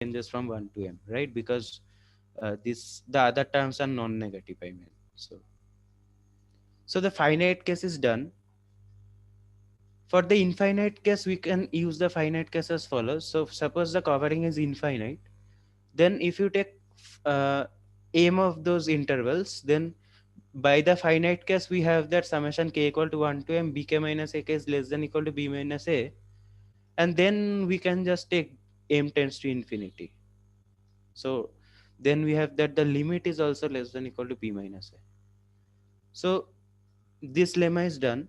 changes from 1 to m, right? Because this the other terms are non-negative, I mean. So the finite case is done. For the infinite case, we can use the finite case as follows. So suppose the covering is infinite, then if you take uh, m of those intervals, then by the finite case we have that summation k equal to 1 to m bk minus ak is less than equal to b minus a, and then we can just take m tends to infinity. So then we have that the limit is also less than equal to b minus a. So this lemma is done.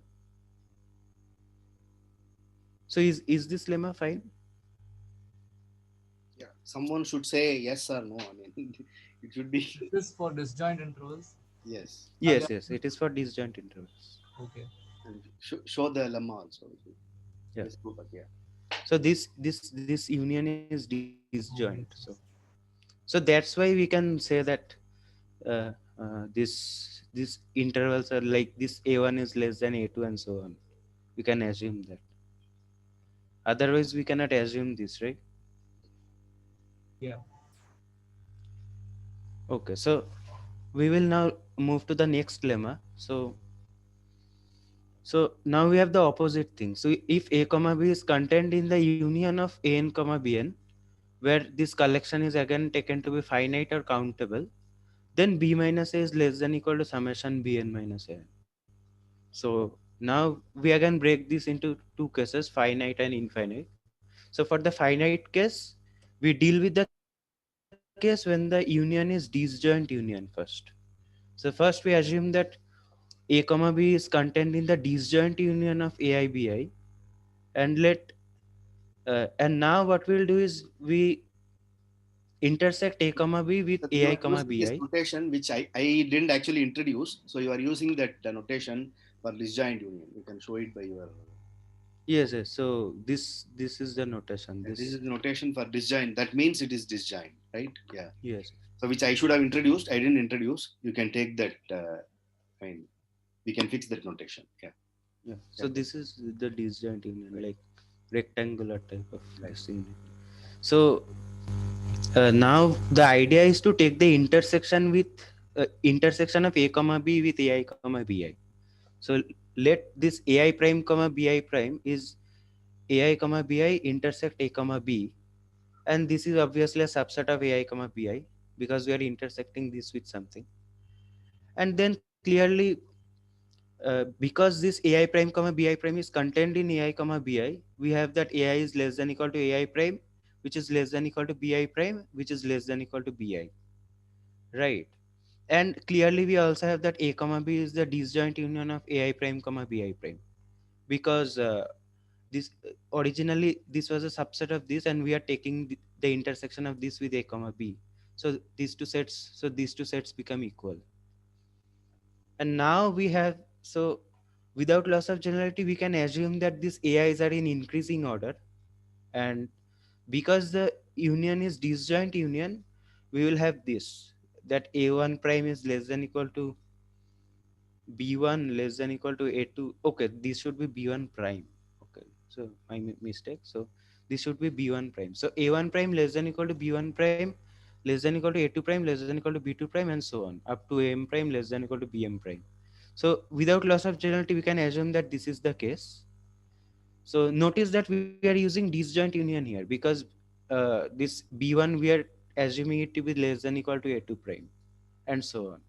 So is this lemma fine? Yeah, someone should say yes or no. I mean, it should be This is for disjoint intervals. yes. Yes, yes, it is for disjoint intervals. Okay. And show the lemma also. Yeah. Let's go back. Yeah. So this union is disjoint. So Oh, yes, yes. that's why we can say that this intervals are like this a1 is less than a2 and so on. We can assume that. Otherwise, we cannot assume this, right? Yeah. Okay, so we will now move to the next lemma. So now we have the opposite thing. So if a comma b is contained in the union of an comma bn, where this collection is again taken to be finite or countable, then b minus a is less than equal to summation bn minus a. So now we again break this into two cases, finite and infinite. So for the finite case, we deal with the case when the union is disjoint union first. So first we assume that a comma b is contained in the disjoint union of ai bi, and and now what we'll do is we intersect a comma b with That you ai are comma using this bi. notation, which I didn't actually introduce. So you are using that notation for disjoint union. You can show it by your. Yes, yes. So this is the notation. This This is the notation for disjoint. That means it is disjoint, right? Yeah. yes. So which I should have introduced. I didn't introduce. You can take that. I mean, we can fix that notation. Yeah. Yeah. Yeah. So this is the disjoint union, Right. like rectangular type of Right. this union. So now the idea is to take the intersection with intersection of a comma b with ai comma bi. So let this ai prime comma bi prime is ai comma bi intersect a comma b, and this is obviously a subset of ai comma bi because we are intersecting this with something. And then clearly, because this ai prime comma bi prime is contained in ai comma bi, we have that ai is less than equal to ai prime, which is less than equal to bi prime, which is less than equal to bi, right? And clearly we also have that a comma b is the disjoint union of ai prime comma bi prime, because this originally this was a subset of this, and we are taking the intersection of this with a comma b. So these two sets become equal. And now we have, so without loss of generality, we can assume that these ais are in increasing order. And because the union is disjoint union, we will have this, that a1 prime is less than equal to b1 less than equal to a2. Okay, this should be b1 prime. Okay, so my mistake. So this should be b1 prime. So a1 prime less than equal to b1 prime less than equal to a2 prime less than equal to b2 prime, and so on up to am prime less than equal to bm prime. So without loss of generality, we can assume that this is the case. So notice that we are using disjoint union here because this b1 we are assuming it to be less than equal to a2 prime, and so on.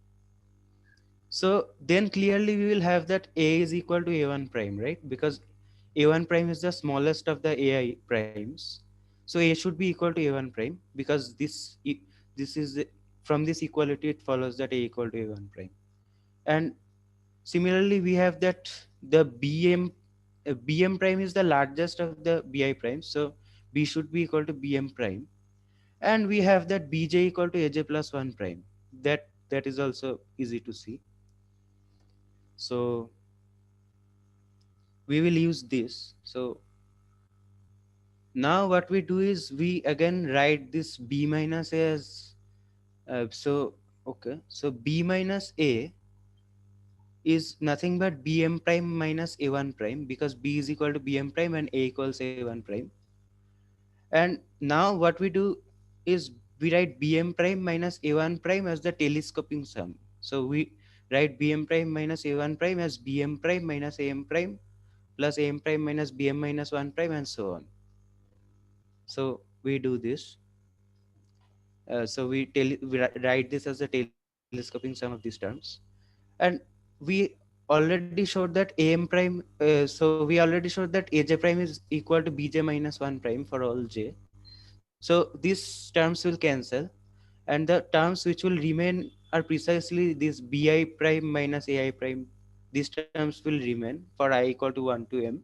So then clearly we will have that a is equal to a1 prime, right? Because a1 prime is the smallest of the ai primes. So a should be equal to a1 prime, because this is from this equality it follows that a equal to a1 prime. And similarly we have that the bm prime is the largest of the bi primes, so b should be equal to bm prime. And we have that bj equal to aj plus 1 prime. That is also easy to see. So we will use this. So now what we do is we again write this b minus a as so okay, so b minus a is nothing but bm prime minus a1 prime, because b is equal to bm prime and a equals a1 prime. And now what we do, is we write bm prime minus a1 prime as the telescoping sum. So we write bm prime minus a1 prime as bm prime minus am prime plus am prime minus bm minus 1 prime and so on. So we do this. We write this as the telescoping sum of these terms, and we already showed that am prime. So we already showed that aj prime is equal to bj minus 1 prime for all j. So these terms will cancel, and the terms which will remain are precisely this bi prime minus ai prime. These terms will remain for I equal to 1 to m,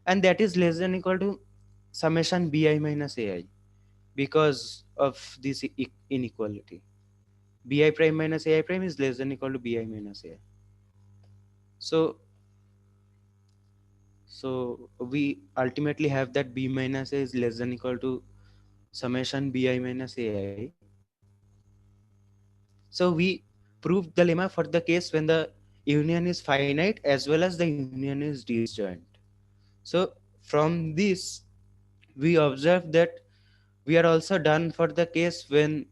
and that is less than equal to summation bi minus ai because of this inequality. Bi prime minus ai prime is less than equal to bi minus ai. So we ultimately have that b minus a is less than equal to summation bi minus ai. So we proved the lemma for the case when the union is finite as well as the union is disjoint. So from this we observe that we are also done for the case when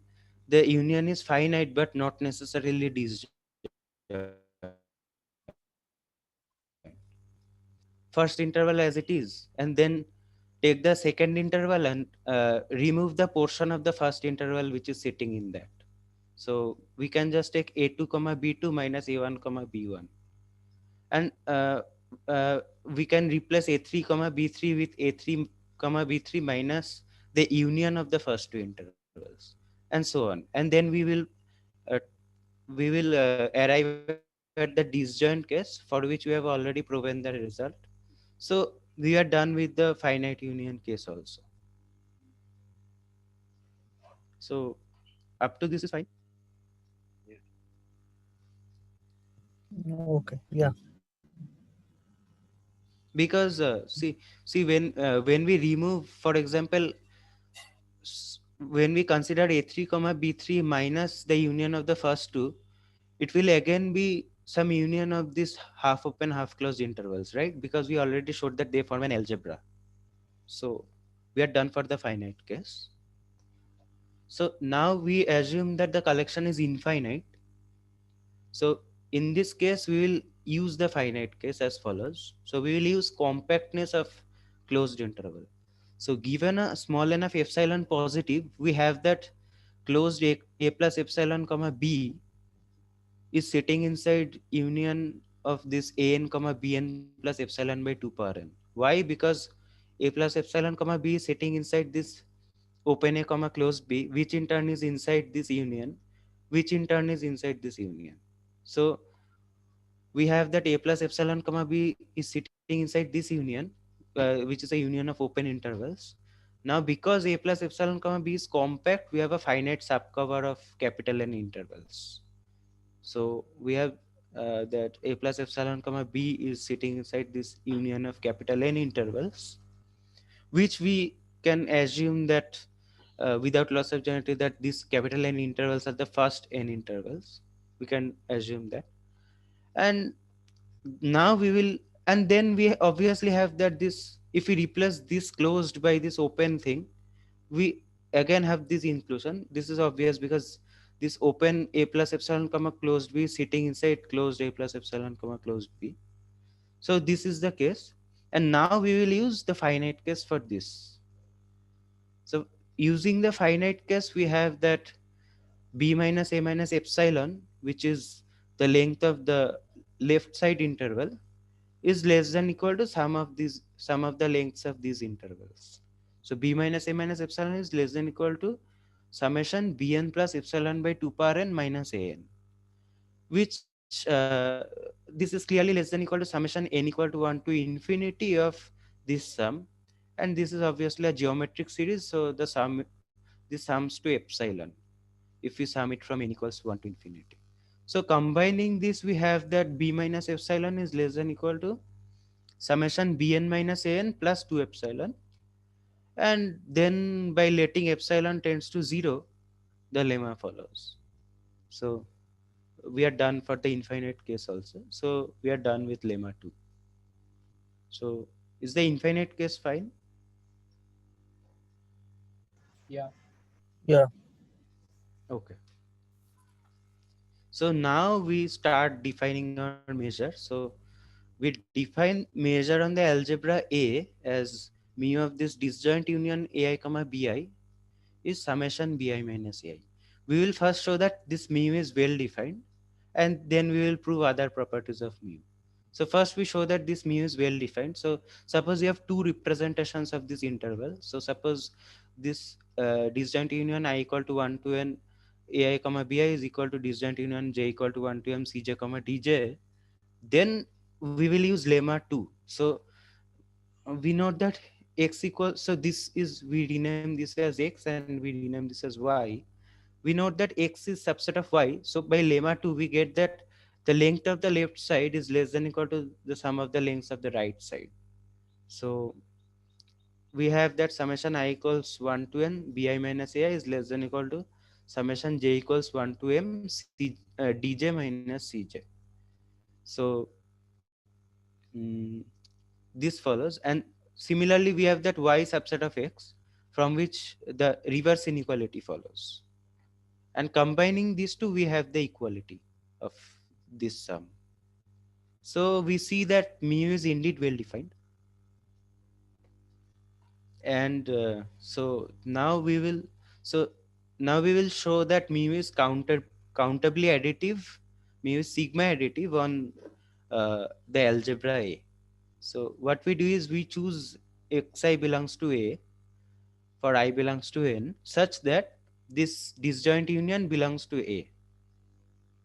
the union is finite but not necessarily disjoint. First interval as it is, and then take the second interval and remove the portion of the first interval which is sitting in that. So we can just take a2 comma b2 minus a1 comma b1, and we can replace a3 comma b3 with a3 comma b3 minus the union of the first two intervals, and so on. And then uh, we will arrive at the disjoint case for which we have already proven the result. So we are done with the finite union case also. So up to this is fine. Yeah. Okay. Yeah. Because see when we remove, for example, when we consider a3 comma b3 minus the union of the first two, it will again be some union of these half open half closed intervals, right? Because we already showed that they form an algebra. So we are done for the finite case. So now we assume that the collection is infinite. So in this case, we will use the finite case as follows. So we will use compactness of closed interval. So given a small enough epsilon positive, we have that closed a plus epsilon comma b is sitting inside union of this an comma bn plus epsilon by 2 power n. Why? Because a plus epsilon comma b is sitting inside this open a comma closed b, which in turn is inside this union, which in turn is inside this union. So we have that a plus epsilon comma b is sitting inside this union, which is a union of open intervals. Now because a plus epsilon comma b is compact, we have a finite subcover of capital N intervals. So we have that a plus epsilon comma b is sitting inside this union of capital N intervals, which we can assume that without loss of geometry that these capital N intervals are the first n intervals. We can assume that. And now we will, and then we obviously have that this, if we replace this closed by this open thing, we again have this inclusion. This is obvious because this open a plus epsilon comma closed b is sitting inside closed a plus epsilon comma closed b. So this is the case, and now we will use the finite case for this. So using the finite case, we have that b minus a minus epsilon, which is the length of the left side interval, is less than equal to sum of the lengths of these intervals. So b minus a minus epsilon is less than equal to summation bn plus epsilon by 2 power n minus an, which this is clearly less than equal to summation n equal to 1 to infinity of this sum, and this is obviously a geometric series, so this sums to epsilon if we sum it from n equals 1 to infinity. So combining this, we have that b minus epsilon is less than equal to summation bn minus an plus 2 epsilon, and then by letting epsilon tends to 0, the lemma follows. So we are done for the infinite case also. So we are done with lemma 2. So is the infinite case fine? Yeah. Yeah. Okay. So now we start defining our measure. So we define measure on the algebra A as mu of this disjoint union ai comma bi is summation bi minus ai. We will first show that this mu is well defined, and then we will prove other properties of mu. So first we show that this mu is well defined. So suppose you have two representations of this interval. So suppose this disjoint union I equal to 1 to n ai comma bi is equal to disjoint union j equal to 1 to m cj comma dj, then we will use lemma 2. So we note that x equals, so this is, we rename this as x and we rename this as y. We note that x is subset of y. So by lemma 2 we get that the length of the left side is less than equal to the sum of the lengths of the right side. So we have that summation I equals 1 to n bi minus ai is less than equal to summation j equals 1 to m dj minus cj. So mm, this follows, and similarly we have that y subset of x from which the reverse inequality follows, and combining these two we have the equality of this sum. So we see that mu is indeed well defined, and now we will, so now we will show that mu is countably additive, mu is sigma additive on the algebra A. So what we do is we choose xi belongs to A for I belongs to N such that this disjoint union belongs to A.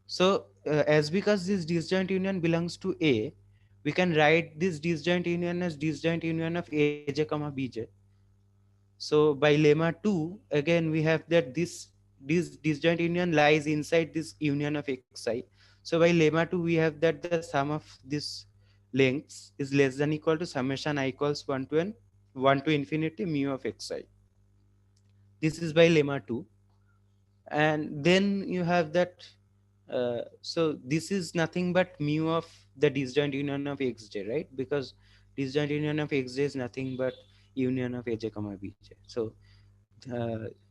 So as because this disjoint union belongs to A, we can write this disjoint union as disjoint union of AJ comma BJ. So by lemma 2, again we have that this disjoint union lies inside this union of xi. So by lemma 2 we have that the sum of this lengths is less than equal to summation I equals 1 to n 1 to infinity mu of xi. This is by lemma 2. And then you have that so this is nothing but mu of the disjoint union of xj, right? Because disjoint union of xj is nothing but union of aj comma bj. So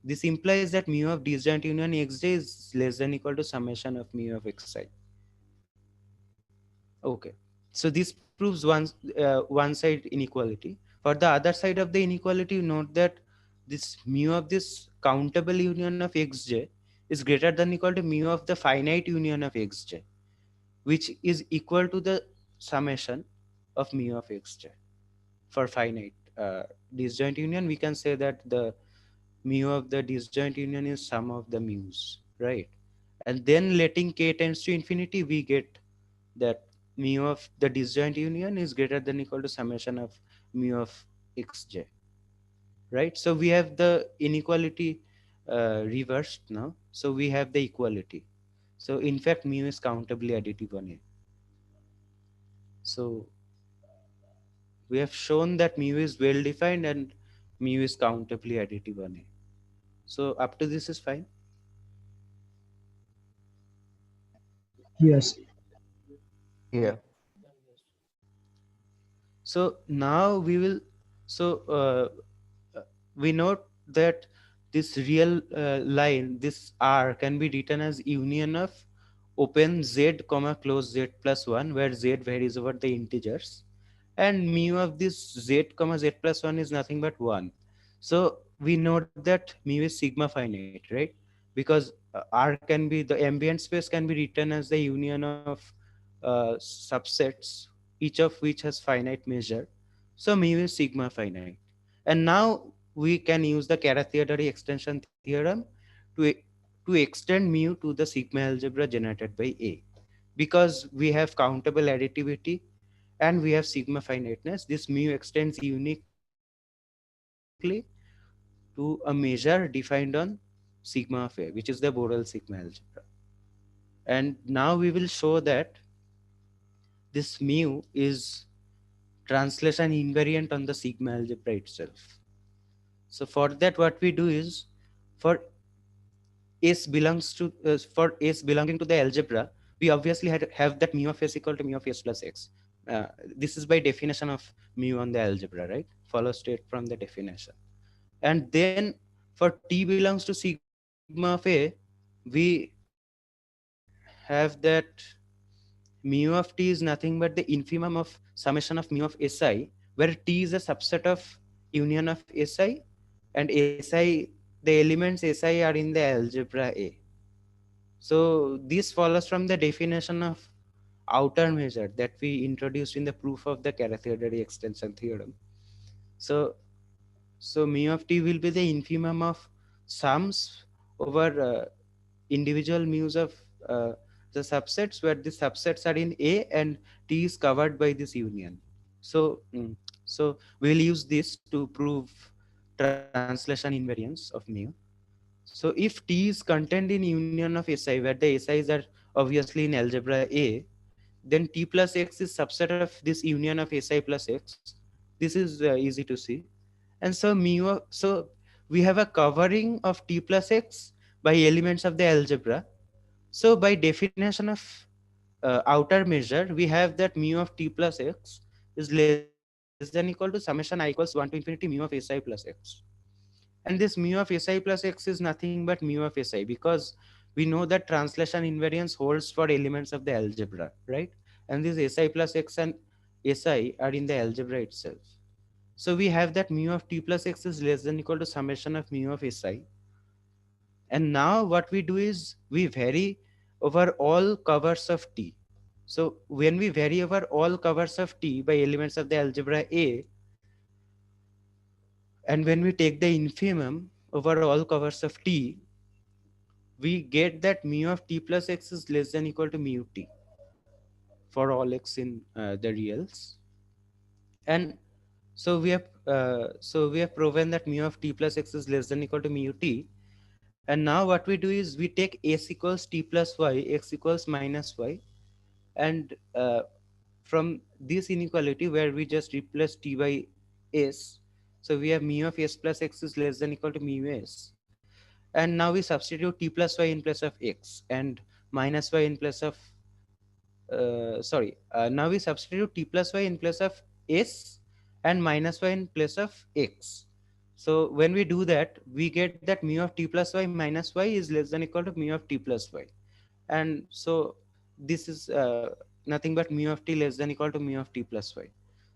this implies that mu of disjoint union xj is less than equal to summation of mu of xi. Okay, so this proves one side inequality. For the other side of the inequality, note that this mu of this countable union of xj is greater than equal to mu of the finite union of xj, which is equal to the summation of mu of xj. For finite disjoint union, we can say that the mu of the disjoint union is sum of the mu's, right? And then letting k tends to infinity, we get that mu of the disjoint union is greater than equal to summation of mu of xj, right? So we have the inequality reversed now. So we have the equality. So in fact, mu is countably additive on A. So we have shown that mu is well defined and mu is countably additive on A. So up to this is fine. Yes. Yeah. So now we will, so we note that this real line, this R can be written as union of open z comma close z plus 1, where z varies over the integers, and mu of this z comma z plus 1 is nothing but 1. So we note that mu is sigma finite, right? Because R can be, the ambient space can be written as the union of subsets, each of which has finite measure. So mu is sigma finite. And now we can use the Carathéodory extension theorem to, to extend mu to the sigma algebra generated by A. Because we have countable additivity and we have sigma finiteness, this mu extends uniquely to a measure defined on sigma of A, which is the Borel sigma algebra. And now we will show that this mu is translation invariant on the sigma algebra itself. So for that, what we do is, for S belonging to the algebra, we obviously have that mu of S equal to mu of S plus X. This is by definition of mu on the algebra, right? Follow straight from the definition. And then for t belongs to sigma of a, we have that mu of t is nothing but the infimum of summation of mu of si, where t is a subset of union of si, and si, the elements si are in the algebra A. So this follows from the definition of outer measure that we introduced in the proof of the Carathéodory extension theorem. So mu of t will be the infimum of sums over individual mu's of uh, the subsets, where the subsets are in A and T is covered by this union. So we'll use this to prove translation invariance of mu. So if T is contained in union of Si, where the Si's are obviously in algebra A, then T plus X is subset of this union of Si plus X. This is easy to see. And so so we have a covering of T plus X by elements of the algebra. So by definition of outer measure, we have that mu of T plus X is less than equal to summation I equals 1 to infinity mu of Si plus X. And this mu of Si plus X is nothing but mu of Si, because we know that translation invariance holds for elements of the algebra, right? And this Si plus X and Si are in the algebra itself. So we have that mu of t plus x is less than equal to summation of mu of si. And now what we do is we vary over all covers of t. So when we vary over all covers of t by elements of the algebra A, and when we take the infimum over all covers of t, we get that mu of t plus x is less than equal to mu t for all x in the reals. And so we have proven that mu of t plus x is less than equal to mu t. And now what we do is we take s equals t plus y, x equals minus y, and from this inequality where we just replace t by s, so we have mu of s plus x is less than equal to mu s. And now we substitute t plus y in place of x and minus y in place of now we substitute t plus y in place of s and minus y in place of x. So when we do that, we get that mu of t plus y minus y is less than equal to mu of t plus y. And so this is nothing but mu of t less than equal to mu of t plus y.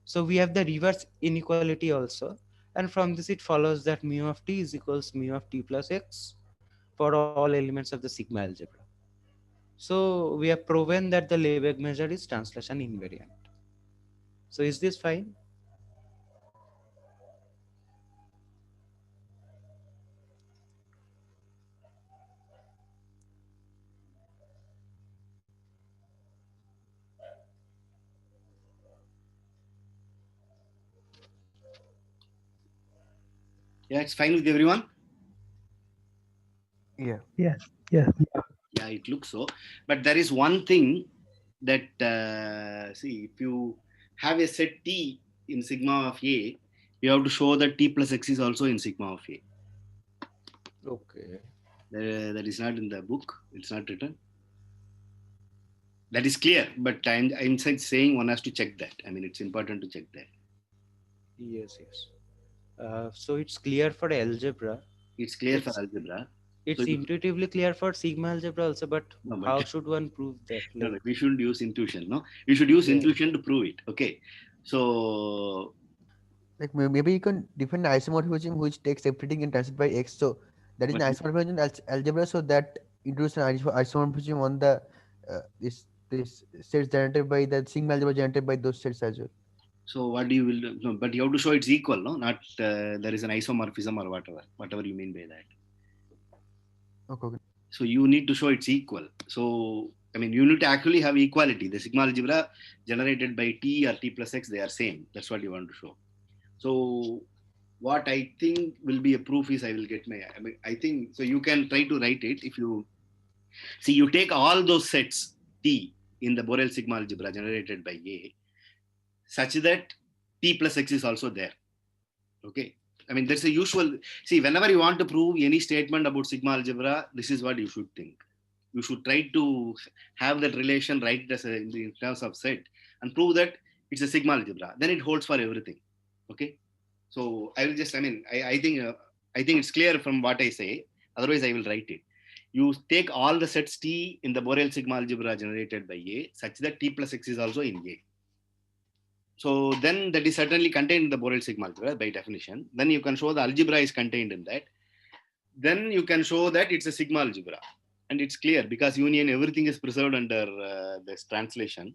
So we have the reverse inequality also. And from this it follows that mu of t is equals mu of t plus x for all elements of the sigma algebra. So we have proven that the Lebesgue measure is translation invariant. So is this fine? Yeah, it's fine with everyone. Yeah. Yes. Yes. Yeah, it looks so. But there is one thing that see, if you have a set T in sigma of A, you have to show that T plus X is also in sigma of A. Okay. That is not in the book. It's not written. That is clear, but I'm saying one has to check that. I mean, it's important to check that. Yes, yes. So it's clear for algebra. It's clear for It's algebra. So it's intuitively clear for sigma algebra also, but no, but how should one prove that? no, Like, we shouldn't use intuition. No, we should use yeah. intuition to prove it. Okay. So Like maybe you can define isomorphism which takes everything and translates by x. So that is an but isomorphism in algebra. So that introduces an isomorphism on the this sets generated by the sigma algebra generated by those sets as well. so what do you will no, but you have to show it's equal, no? Not there is an isomorphism or whatever you mean by that. Okay. Okay. So you need to show it's equal. So I mean, you need to actually have equality. The sigma algebra generated by T or T plus X, they are same. That's what you want to show. So what I think will be a proof is I think so. You can try to write it if you see. You take all those sets T in the Borel sigma algebra generated by A, such that T plus X is also there. Okay. I mean, that's a usual. See, whenever you want to prove any statement about sigma algebra, this is what you should think. You should try to have that relation right as in terms of set and prove that it's a sigma algebra. Then it holds for everything. Okay. So I will just, I mean, I think I think it's clear from what I say. Otherwise, I will write it. You take all the sets T in the Borel sigma algebra generated by A such that T plus X is also in A. So then that is certainly contained in the Borel sigma algebra by definition. Then you can show the algebra is contained in that. Then you can show that it's a sigma algebra. And it's clear because union, everything is preserved under this translation.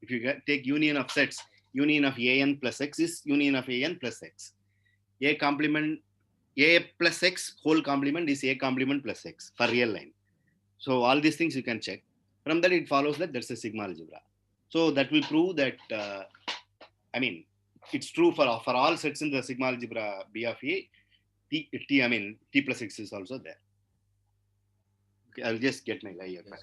If you take union of sets, union of an plus x is union of an plus x. A complement, a plus x whole complement is a complement plus x for real line. So all these things you can check. From that it follows that that's a sigma algebra. So that will prove that, I mean, it's true for all sets in the sigma algebra B of A. T plus x is also there. Okay, I'll just get my layer back.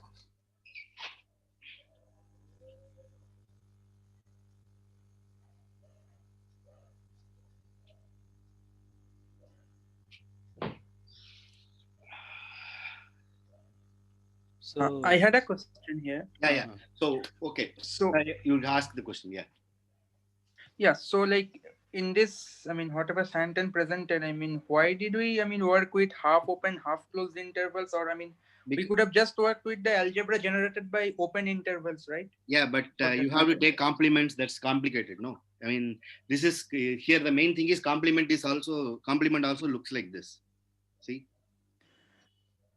So I had a question here. Yeah. So okay. So You ask the question. Yeah. yeah, so like in this, I mean, whatever Sayantan presented, I mean, why did we, I mean, work with half open, half closed intervals, or I mean, we could have just worked with the algebra generated by open intervals, right? Yeah, but you have to take complements. That's complicated. No, I mean, this is here. The main thing is complement also looks like this. See.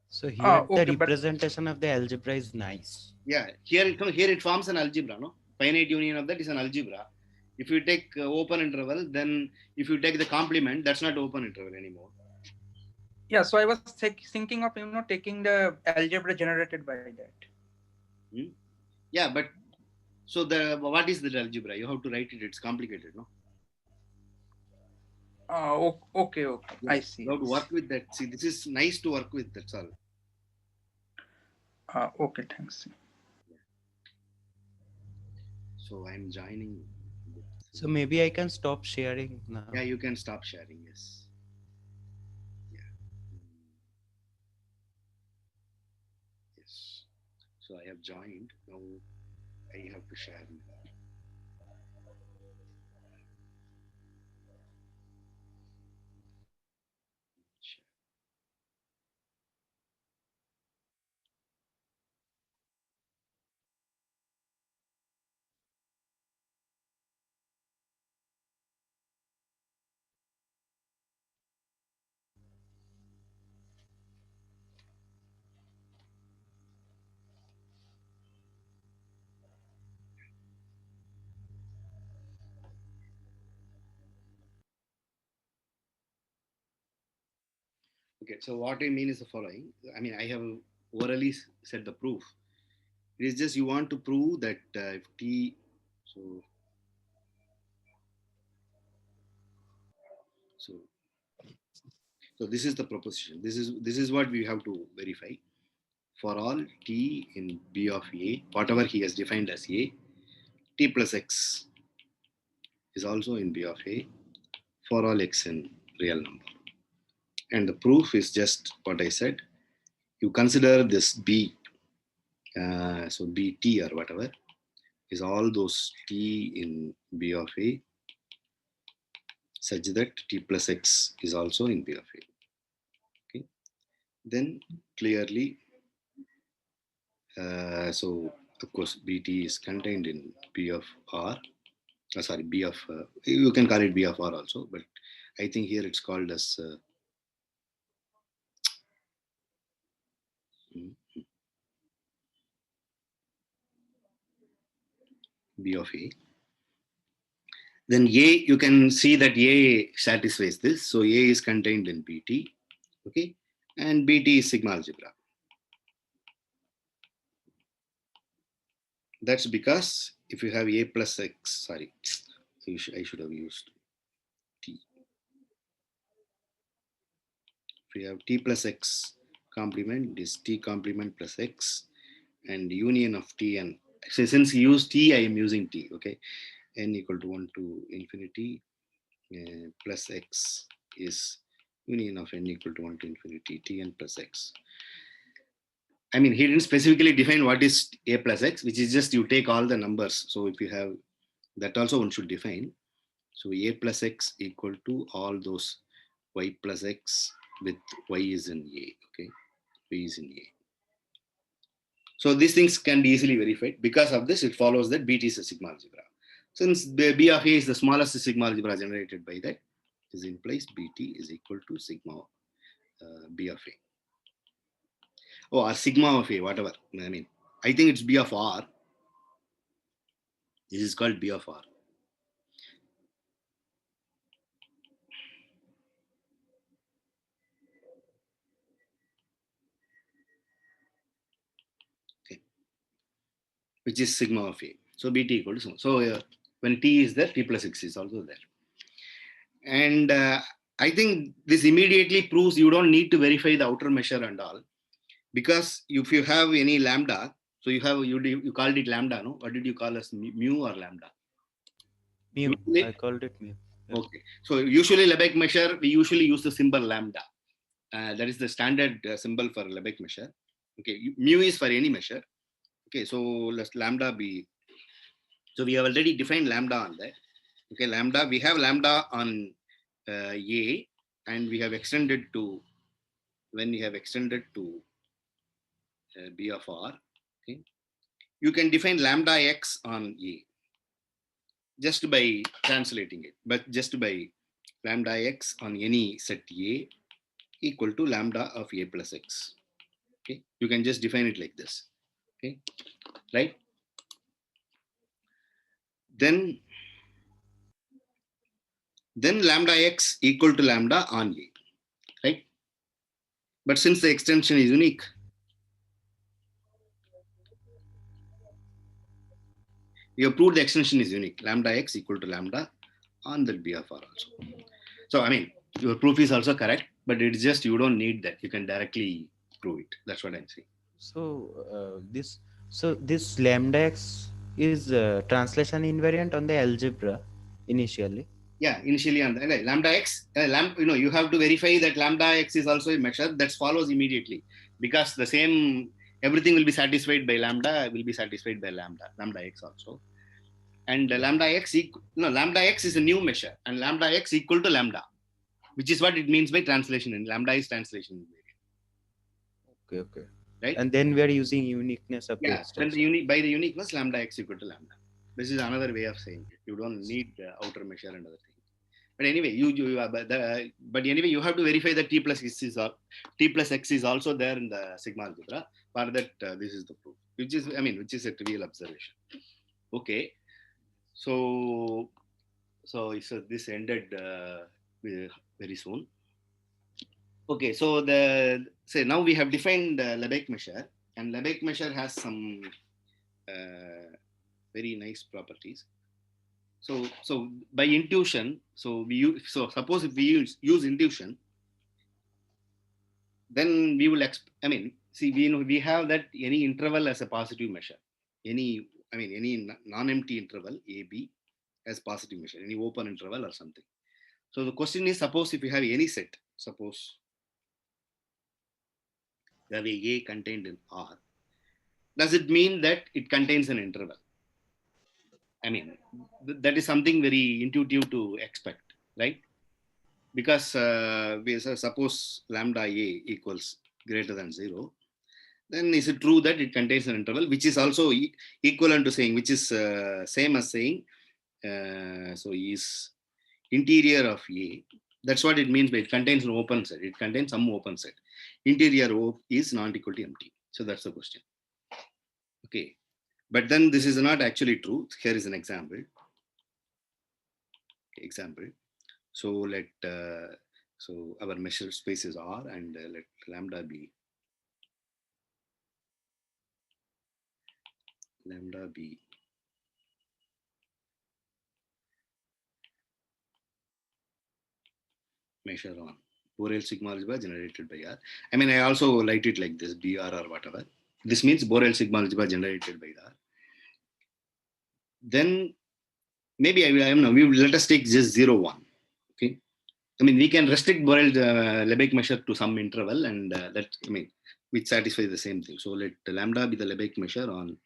So here okay, the representation of the algebra is nice. Yeah, here it forms an algebra. No, finite union of that is an algebra. If you take open interval, then if you take the complement, that's not open interval anymore. Yeah, so I was thinking of taking the algebra generated by that. Yeah, but so what is the algebra? You have to write it. It's complicated, no? Okay. Yeah, I see. you have to work with that. See, this is nice to work with. That's all. Okay, thanks. So I'm joining. So maybe I can stop sharing now. Yeah, you can stop sharing. Yes. Yeah. Yes. So I have joined. Now I have to share. Okay, so what I mean is the following. I mean, I have orally said the proof. It is just you want to prove that if T, so this is the proposition. This is what we have to verify. For all T in B of A, whatever he has defined as A, T plus X is also in B of A for all X in real number. And the proof is just what I said. You consider this B, so BT or whatever, is all those T in B of A such that T plus X is also in B of A. Okay. Then clearly, so of course BT is contained in B of R. B of, you can call it B of R also, but I think here it's called as B of A. Then A, you can see that A satisfies this. So A is contained in BT, okay? And BT is sigma algebra. That's because if you have A plus X, sorry, I should have used T. If you have T plus X complement, this T complement plus X, and union of T and, so since you use T, I am using T, okay? N equal to 1 to infinity plus X is union of N equal to 1 to infinity Tn plus X. I mean, he didn't specifically define what is A plus X, which is just you take all the numbers. So if you have, that also one should define. So A plus X equal to all those y plus x with y is in A. Okay, y is in A. So these things can be easily verified. Because of this, it follows that Bt is a sigma algebra. Since the B of A is the smallest sigma algebra generated by that, this implies Bt is equal to sigma B of A. Oh, or sigma of A, whatever. I mean, I think it's B of R. This is called B of R. Okay. Which is sigma of A. So Bt equal to sigma. So when T is there, T plus X is also there. And I think this immediately proves you don't need to verify the outer measure and all. Because if you have any lambda, so you called it lambda, no? What did you call us, mu or lambda? Mu. Usually, I called it mu. Yeah. okay. So usually Lebesgue measure, we usually use the symbol lambda. That is the standard symbol for Lebesgue measure. Okay, mu is for any measure. Okay, so let's lambda be. So we have already defined lambda on that. Okay, lambda, we have lambda on A, and we have extended to, when we have extended to B of R, okay, you can define lambda x on A just by translating it, but just by lambda x on any set A equal to lambda of A plus x. Okay, you can just define it like this. Okay, right? Then lambda x equal to lambda on A, right? But since the extension is unique, we have proved the extension is unique. Lambda x equal to lambda on that B of R also. So, I mean, your proof is also correct, but it's just you don't need that. You can directly prove it. That's what I'm saying. This lambda x is translation invariant on the algebra initially. Yeah, initially on the lambda x, you have to verify that lambda x is also a measure. That follows immediately, because the same, everything will be satisfied by lambda, will be satisfied by lambda x also. And lambda x is a new measure, and lambda x equal to lambda, which is what it means by translation. And lambda is translation invariant. Okay. Right? And then we are using uniqueness of the Yeah, when extension. by the uniqueness, lambda x equal to lambda. This is another way of saying it. You don't need outer measure and other things. But anyway, but anyway, you have to verify that t plus x is also there in the sigma algebra. For that, this is the proof, which is a trivial observation. Okay, so this ended very soon. Okay, so now we have defined Lebesgue measure, and Lebesgue measure has some very nice properties. So by intuition, suppose if we use intuition, then we will we have that any interval as a positive measure, any non-empty interval AB as positive measure, any open interval or something. So the question is, suppose if you have any set, suppose you have a contained in R, does it mean that it contains an interval? I mean, that is something very intuitive to expect, right? Because we suppose lambda A equals greater than 0, then is it true that it contains an interval, which is also equivalent to saying, which is same as saying, so is interior of A. That's what it means by it contains an open set. It contains some open set. Interior O is not equal to empty. So that's the question. Okay. But then this is not actually true. Here is an example. So let so our measure space is R, and let lambda be measure on Borel sigma algebra generated by R. I mean, I also write it like this, BR or whatever. This means Borel sigma algebra generated by R. Then maybe let us take just 0, 1. Okay. I mean, we can restrict Borel Lebesgue measure to some interval, and which satisfies the same thing. So let lambda be the Lebesgue measure on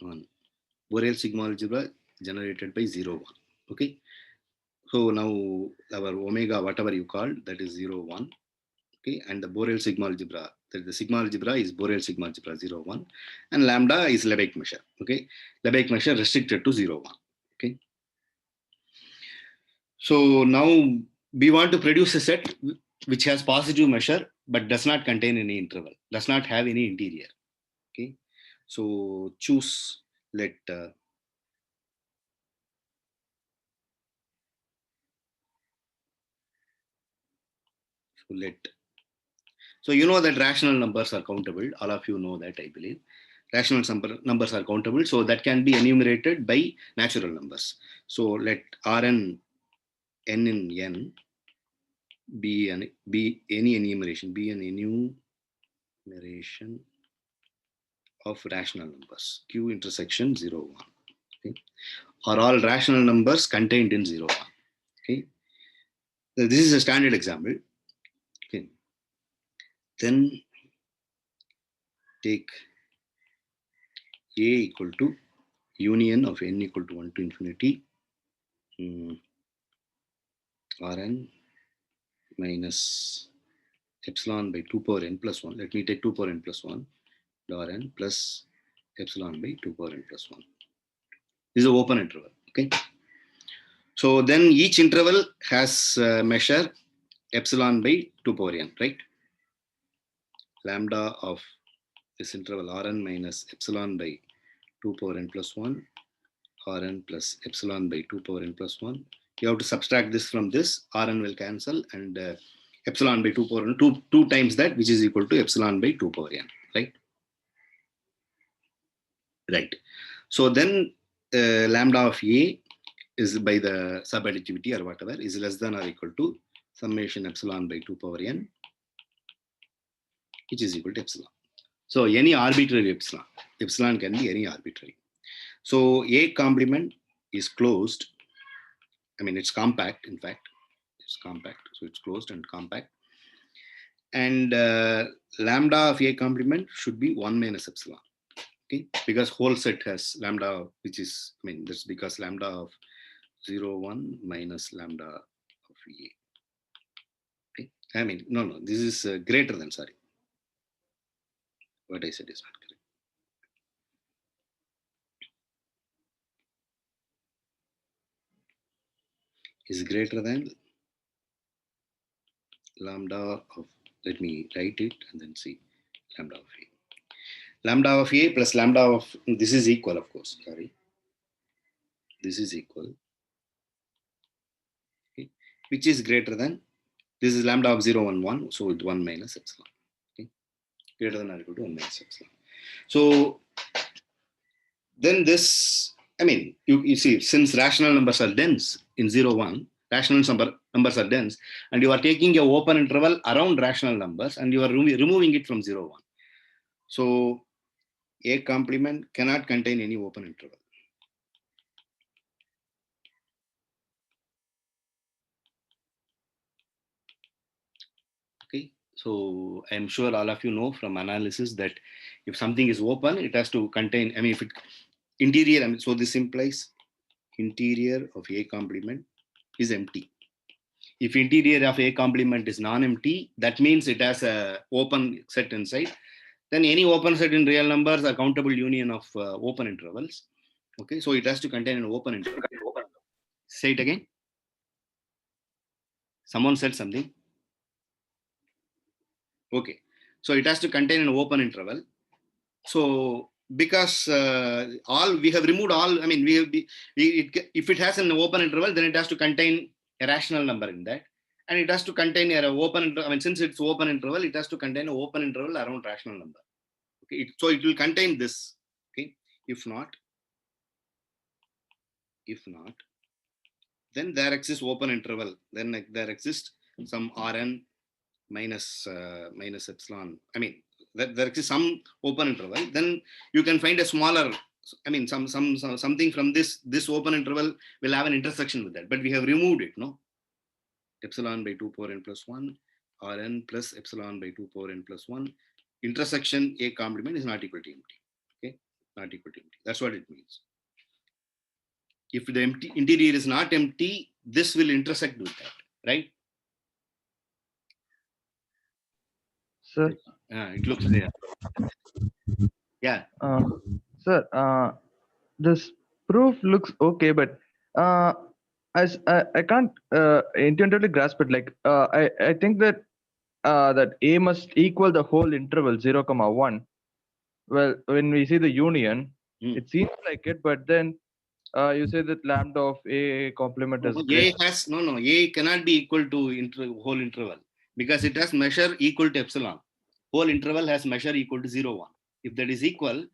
1. Borel sigma algebra generated by 0, 1. Okay. So now our omega, whatever you call, that is 0, 1. Okay. And the Borel sigma algebra, that the sigma algebra is Borel sigma algebra 0, 1. And lambda is Lebesgue measure. Okay. Lebesgue measure restricted to 0, 1. Okay. So now we want to produce a set which has positive measure but does not contain any interval, does not have any interior. Okay. So choose, let so you know that rational numbers are countable. All of you know that, I believe. Rational numbers are countable, so that can be enumerated by natural numbers. So let Rn n in n be any enumeration, be an enumeration of rational numbers. Q intersection 0, 1. Okay. Are all rational numbers contained in 0, 1. Okay. So this is a standard example. Okay. Then take A equal to union of n equal to 1 to infinity Rn minus epsilon by 2 power n plus 1. Let me take 2 power n plus 1 Rn plus epsilon by 2 power n plus 1. This is an open interval. Okay. So then each interval has measure epsilon by 2 power n, right? Lambda of this interval Rn minus epsilon by 2 power n plus 1, Rn plus epsilon by 2 power n plus 1. You have to subtract this from this, Rn will cancel, and epsilon by 2 power n, 2 times that, which is equal to epsilon by 2 power n, right? Right. So then lambda of A is by the subadditivity or whatever is less than or equal to summation epsilon by 2 power n, which is equal to epsilon. So any arbitrary epsilon can be any arbitrary. So A complement is closed. I mean, it's compact, in fact. It's compact. So it's closed and compact. And lambda of A complement should be 1 minus epsilon. Okay, because whole set has lambda, which is, I mean, that's because lambda of 0, 1 minus lambda of A. Okay, I mean, no, this is greater than, sorry. What I said is not correct. Is greater than lambda of, let me write it and then see, lambda of A. Lambda of A plus lambda of, this is equal, of course, sorry. This is equal, okay, which is greater than, this is lambda of 0, 1, 1, so it's 1 minus epsilon, okay, greater than or equal to 1 minus epsilon. So then this, I mean, you see, since rational numbers are dense in 0, 1, rational numbers are dense, and you are taking a open interval around rational numbers and you are removing it from 0, 1. So A complement cannot contain any open interval. Okay, so I'm sure all of you know from analysis that if something is open, it has to contain, I mean, if it interior, I mean, so this implies interior of A complement is empty. If interior of A complement is non-empty, that means it has a open set inside. Then any open set in real numbers are countable union of open intervals. Okay, so it has to contain an open interval. Say it again. Someone said something. Okay, so it has to contain an open interval. So because all we have removed all, I mean, if it has an open interval, then it has to contain a rational number in that, and it has to contain an open interval. I mean, since it's open interval, it has to contain an open interval around rational number. Okay, so it will contain this. Okay, if not, then there exists open interval. Then there exists some Rn minus epsilon. I mean, there exists some open interval. Then you can find a smaller. I mean, something from this open interval will have an intersection with that. But we have removed it. No, epsilon by 2 power n plus 1, Rn plus epsilon by 2 power n plus 1. Intersection A complement is not equal to empty. Okay, not equal to empty. That's what it means. If the interior is not empty, this will intersect with that, right? Sir, It looks there. Yeah. sir, this proof looks okay, but I can't intuitively grasp it. Like I think that that A must equal the whole interval 0, 1. Well, when we see the union, it seems like it, but then you say that lambda of A complement is A greater. has A cannot be equal to whole interval because it has measure equal to epsilon. Whole interval has measure equal to 0, 1. If that is equal,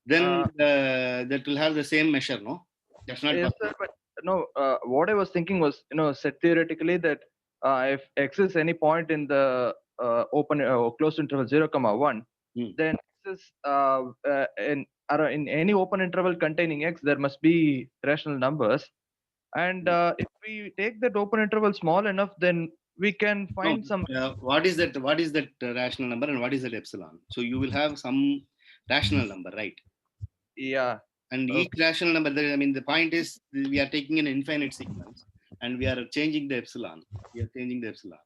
then that will have the same measure, no? That's not Yes, possible. sir, but no. What I was thinking was, said theoretically that if x is any point in the open closed interval 0, 1, then x is in any open interval containing x, there must be rational numbers. And if we take that open interval small enough, then we can find some. What is that? What is that rational number and what is that epsilon? So you will have some rational number, right? Yeah. And each rational number, the point is we are taking an infinite sequence and we are changing the epsilon. We are changing the epsilon.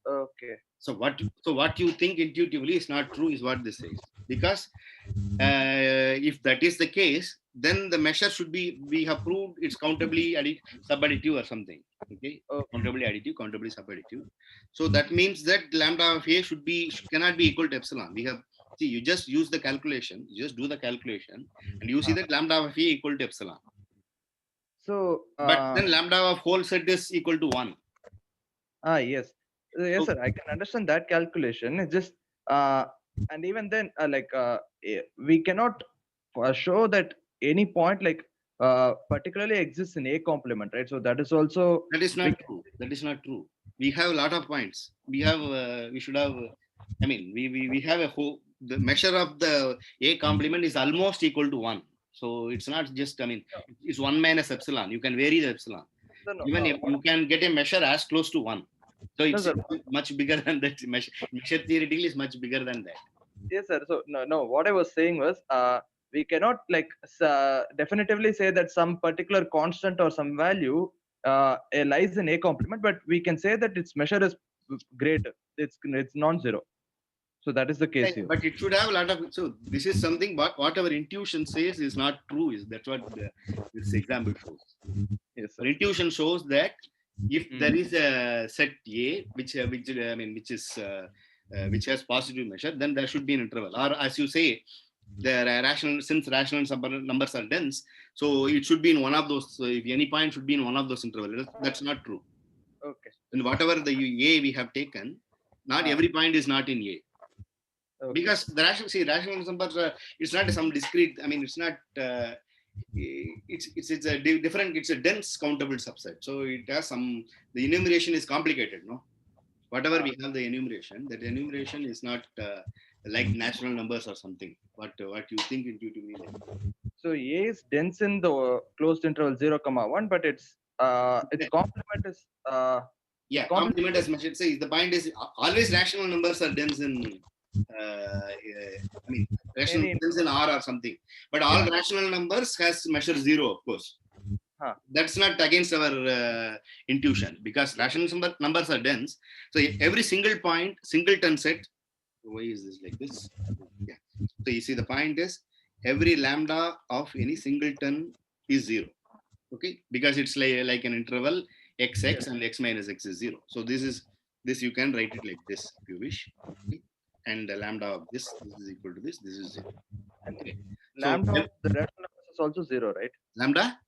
Okay. So what you think intuitively is not true is what this says. Because if that is the case, then the measure should be, we have proved it's countably subadditive or something. Okay? Countably additive, countably subadditive. So that means that lambda of A cannot be equal to epsilon. You just use the calculation, you just do the calculation, and you see that lambda of A equal to epsilon. So, but then lambda of whole set is equal to 1. Yes. Yes, sir. I can understand that calculation. It's just, and even then, we cannot show that any point particularly exists in A complement, right? So that is also. That is not true. That is not true. We have a lot of points. We have. We should have. We have a whole. The measure of the A complement is almost equal to 1. So it's not just. It's 1 minus epsilon. You can vary the epsilon. Even if you can get a measure as close to 1. So it's much bigger than that. Measure theoretically is much bigger than that. Yes, sir. So no. What I was saying was, we cannot definitively say that some particular constant or some value lies in A complement, but we can say that its measure is greater. It's non-zero. So that is the case here. But it should have a lot of. So this is something. What our intuition says is not true. That's what this example shows. Yes, our intuition shows that if there is a set A which has positive measure, then there should be an interval. Or as you say, since rational numbers are dense, so it should be in one of those. So if any point should be in one of those intervals, that's not true. Okay. And whatever the A we have taken, not every point is not in A. Okay. Because the rational numbers it's not some discrete. It's not. It's a different. It's a dense countable subset. So it has some. The enumeration is complicated, no. Whatever we have the enumeration, that enumeration is not like natural numbers or something. What you think intuitively like. So A is dense in the closed interval 0, 1, but its complement is. Complement as measured. Say the point is always rational numbers are dense in. Rational numbers in R or something, but all rational numbers has measure 0, of course. That's not against our intuition because rational numbers are dense. So every single point, singleton set. Why is this like this? Yeah. So you see the point is every lambda of any singleton is 0. Okay, because it's like an interval xx and x minus x is 0. So this you can write it like this if you wish. Okay? And the lambda of this is equal to this is 0. Okay. Lambda of the rational numbers is also 0, right? Lambda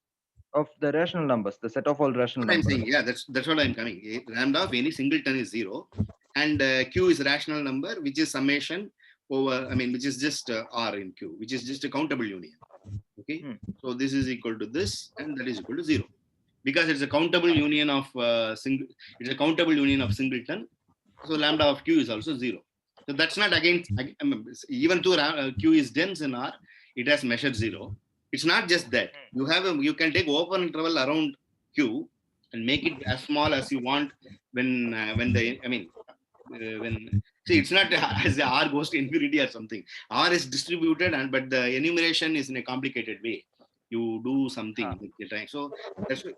of the rational numbers, the set of all rational numbers. I'm saying, yeah, that's what I'm coming. Lambda of any singleton is 0, and q is rational number, which is summation over. Which is just r in q, which is just a countable union. Okay, so this is equal to this, and that is equal to 0, because it's a countable union of It's a countable union of singleton. So lambda of q is also 0. So that's not against. Even though q is dense in R, it has measured 0. It's not just that. You can take open interval around q and make it as small as you want when when see it's not as R goes to infinity or something. R is distributed, and but the enumeration is in a complicated way. You do something with the time. So that's why.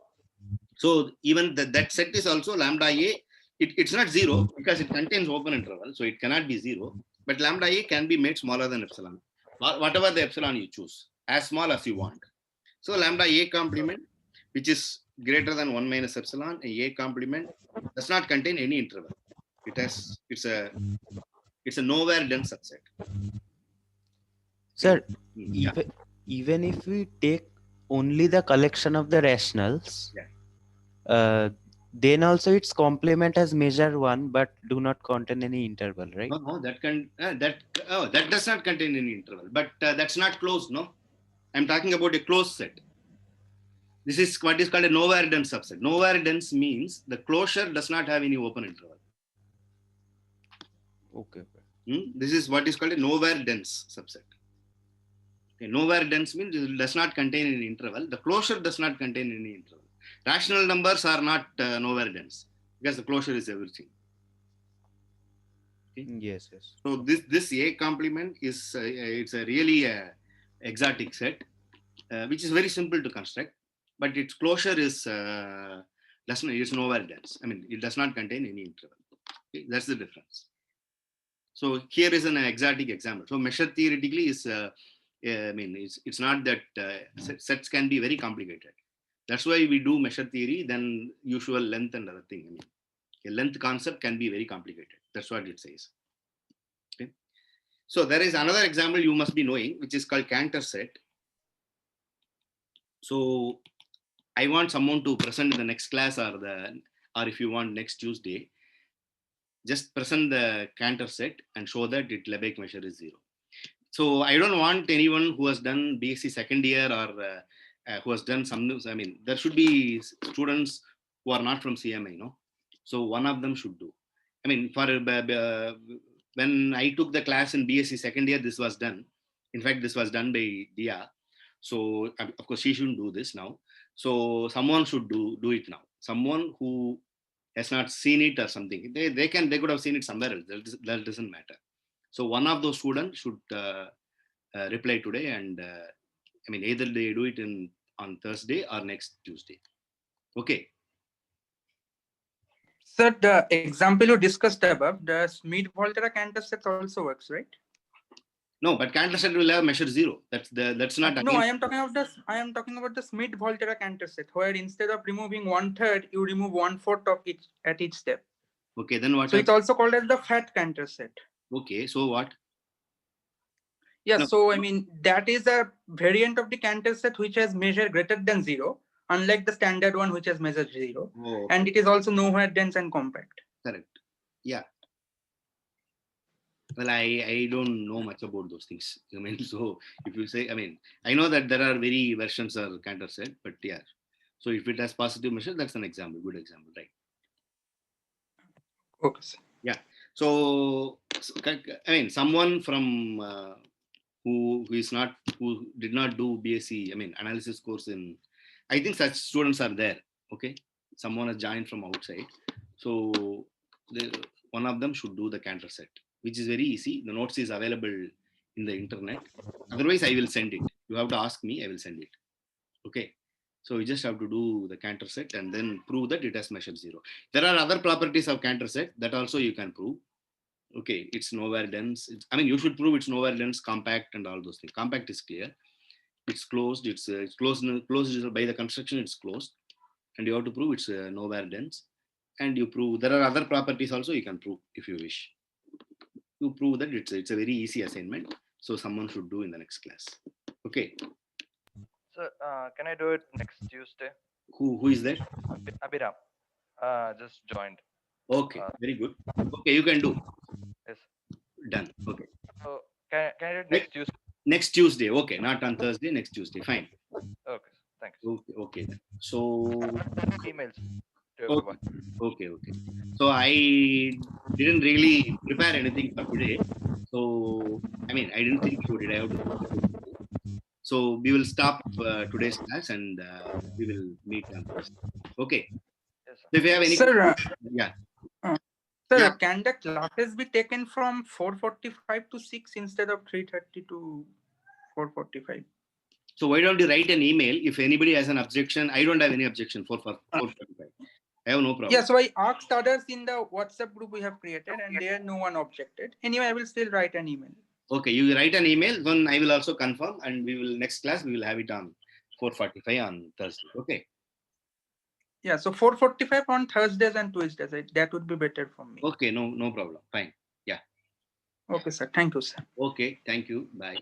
So even that set is also lambda a. It's not zero because it contains open interval, so it cannot be zero. But lambda a can be made smaller than epsilon, whatever the epsilon you choose, as small as you want. So lambda a complement, which is greater than 1 minus epsilon, a complement does not contain any interval. It's a nowhere dense subset. Sir, Yeah. even if we take only the collection of the rationals, Yeah. then also its complement has measure 1 but do not contain any interval, right? No, that does not contain any interval, but that's not closed. No, I'm talking about a closed set. This is what is called a nowhere dense subset. Nowhere dense means the closure does not have any open interval. Okay. This is what is called a nowhere dense subset. Okay, nowhere dense means it does not contain any interval. The closure does not contain any interval. Rational numbers are not nowhere dense because the closure is everything. Okay? Yes. So this A complement is it's a really exotic set, which is very simple to construct, but its closure is it's nowhere dense. I mean, it does not contain any interval. Okay? That's the difference. So here is an exotic example. So measure theoretically is, I mean, it's not that sets can be very complicated. That's why we do measure theory, then usual length and other thing. I mean, a length concept can be very complicated. That's what it says. Okay. So there is another example you must be knowing, which is called Cantor set. So I want someone to present in the next class or if you want next Tuesday, just present the Cantor set and show that its Lebesgue measure is 0. So I don't want anyone who has done BSc second year or who has done some. I mean, there should be students who are not from CMI, So one of them should do. I mean, when I took the class in BSc second year, this was done. In fact, this was done by Dia. So of course she shouldn't do this now. So someone should do it now. Someone who has not seen it or something. They could have seen it somewhere else. That doesn't matter. So one of those students should reply today, and I mean either they do it on Thursday or next Tuesday. Okay. Sir, the example you discussed above, the Schmidt-Volterra Cantor set also works, right? No, but Cantor set will have measure 0. That's not. No, I am talking about the Schmidt-Volterra Cantor set, where instead of removing 1/3, you remove 1/4 of each at each step. Okay, then what? So it's also called as the fat Cantor set. Okay, so what? Yeah, No. so I mean that is a variant of the Cantor set which has measure greater than 0, unlike the standard one which has measure 0. Oh, okay. And it is also nowhere dense and compact. Correct. Yeah. Well, I don't know much about those things. I mean, so if you say, I mean, I know that there are very versions of Cantor set, but yeah. So if it has positive measure, that's an example, good example, right? Okay, sir. Yeah. So I mean, someone from who did not do BSc, I mean, analysis course in, I think such students are there. Okay. Someone has joined from outside. So one of them should do the Cantor set, which is very easy. The notes is available in the internet. Otherwise, I will send it. You have to ask me, I will send it. Okay. So you just have to do the Cantor set and then prove that it has measure 0. There are other properties of Cantor set that also you can prove. Okay, it's nowhere dense. I mean, you should prove it's nowhere dense, compact, and all those things. Compact is clear. It's closed. It's closed by the construction. It's closed, and you have to prove it's nowhere dense. And you prove there are other properties also you can prove if you wish. You prove that it's a very easy assignment. So someone should do in the next class. Okay. So can I do it next Tuesday? Who is that? Abhiram. Just joined. Okay, very good. Okay, you can do. Yes. Done. Okay. So can I do it next Tuesday? Next Tuesday. Okay, not on Thursday. Next Tuesday. Fine. Okay. Thanks. Okay. So Emails to everyone. Okay. So I didn't really prepare anything for today. So I mean, I didn't think you did. I have to. So we will stop today's class and we will meet on Thursday. Okay. Yes, sir. So if you have any Sir, yeah. Sir, Yeah. can the classes be taken from 4:45 to 6 instead of 3:30 to 4:45? So why don't you write an email if anybody has an objection? I don't have any objection for 4:45. I have no problem. Yeah, so I asked others in the WhatsApp group we have created, and there no one objected. Anyway, I will still write an email. Okay, you write an email, then I will also confirm, and we will next class we will have it on 4:45 on Thursday. Okay. Yeah, so 4:45 on Thursdays and Tuesdays. That would be better for me. Okay, no problem. Fine. Yeah. Okay, sir. Thank you, sir. Okay, thank you. Bye.